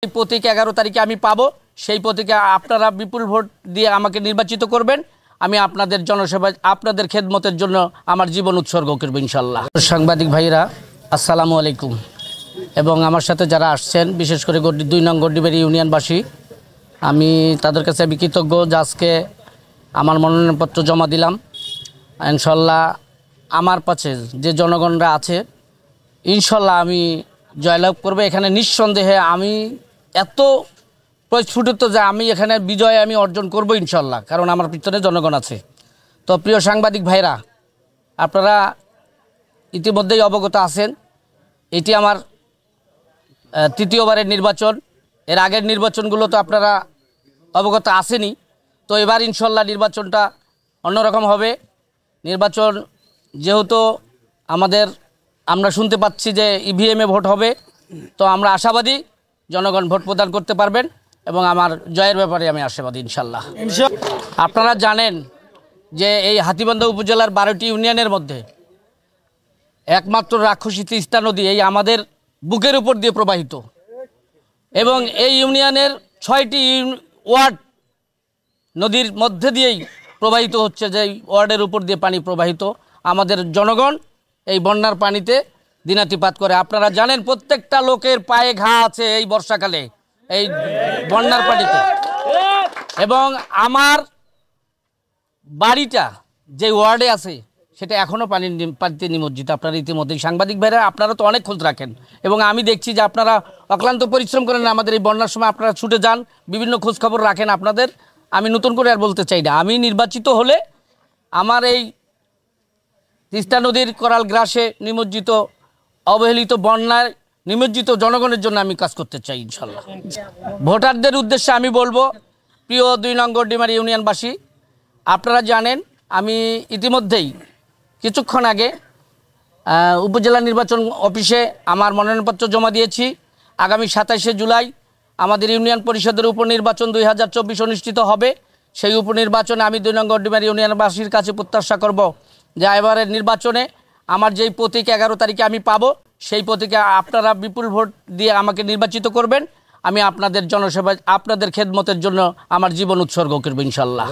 এই প্রতীক 11 তারিখে আমি পাবো, সেই প্রতীকে আপনারা বিপুল ভোট দিয়ে আমাকে নির্বাচিত করবেন। আমি আপনাদের জনসেবা, আপনাদের খেদমতের জন্য আমার জীবন উৎসর্গ করব ইনশাল্লাহ। সাংবাদিক ভাইরা আসসালামু আলাইকুম, এবং আমার সাথে যারা আসছেন, বিশেষ করে 2 নং গড্ডিবাড়ি ইউনিয়নবাসী, আমি তাদের কাছে কৃতজ্ঞ যে আজকে আমার মনোনয়নপত্র জমা দিলাম। ইনশাল্লাহ আমার পাশে যে জনগণরা আছে, ইনশাল্লাহ আমি জয়লাভ করবো। এখানে নিঃসন্দেহে আমি এত প্রস্ফুটিত যে আমি এখানে বিজয় আমি অর্জন করব ইনশাল্লাহ, কারণ আমার পিছনে জনগণ আছে। তো প্রিয় সাংবাদিক ভাইরা, আপনারা ইতিমধ্যেই অবগত আছেন, এটি আমার তৃতীয়বারের নির্বাচন। এর আগের নির্বাচনগুলো তো আপনারা অবগত আছেনই। তো এবার ইনশাল্লাহ নির্বাচনটা অন্যরকম হবে। নির্বাচন যেহেতু আমরা শুনতে পাচ্ছি যে ইভিএমে ভোট হবে, তো আমরা আশাবাদী জনগণ ভোট প্রদান করতে পারবেন, এবং আমার জয়ের ব্যাপারে আমি আশাবাদী ইনশাল্লাহ। আপনারা জানেন যে এই হাতীবান্ধা উপজেলার 12টি ইউনিয়নের মধ্যে একমাত্র রাক্ষসী তিস্তা নদী এই আমাদের বুকের উপর দিয়ে প্রবাহিত, এবং এই ইউনিয়নের 6টি ওয়ার্ড নদীর মধ্যে দিয়েই প্রবাহিত হচ্ছে, যে ওয়ার্ডের উপর দিয়ে পানি প্রবাহিত। আমাদের জনগণ এই বন্যার পানিতে দিনাতিপাত করে। আপনারা জানেন প্রত্যেকটা লোকের পায়ে ঘা আছে এই বর্ষাকালে এই বন্যার পানিতে, এবং আমার বাড়িটা যে ওয়ার্ডে আছে সেটা এখনও পানিতে নিমজ্জিত। আপনারা ইতিমধ্যেই সাংবাদিক ভাইরা আপনারা তো অনেক খোঁজ রাখেন, এবং আমি দেখছি যে আপনারা অক্লান্ত পরিশ্রম করেন। আমাদের এই বন্যার সময় আপনারা ছুটে যান, বিভিন্ন খোঁজখবর রাখেন। আপনাদের আমি নতুন করে আর বলতে চাই না। আমি নির্বাচিত হলে আমার এই তিস্তা নদীর করাল গ্রাসে নিমজ্জিত, অবহেলিত, বন্যায় নিমজ্জিত জনগণের জন্য আমি কাজ করতে চাই ইনশাল্লাহ। ভোটারদের উদ্দেশ্যে আমি বলবো, প্রিয় 2 নং গড্ডিবাড়ি ইউনিয়নবাসী, আপনারা জানেন আমি ইতিমধ্যেই কিছুক্ষণ আগে উপজেলা নির্বাচন অফিসে আমার মনোনয়নপত্র জমা দিয়েছি। আগামী 27শে জুলাই আমাদের ইউনিয়ন পরিষদের উপনির্বাচন 2024 অনুষ্ঠিত হবে। সেই উপনির্বাচনে আমি 2 নং গড্ডিবাড়ি ইউনিয়নবাসীর কাছে প্রত্যাশা করব যে এবারের নির্বাচনে আমার যেই প্রতীক 11 তারিখে আমি পাবো, সেই প্রতীকে আপনারা বিপুল ভোট দিয়ে আমাকে নির্বাচিত করবেন। আমি আপনাদের জনসেবা, আপনাদের খেদমতের জন্য আমার জীবন উৎসর্গ করব ইনশাল্লাহ।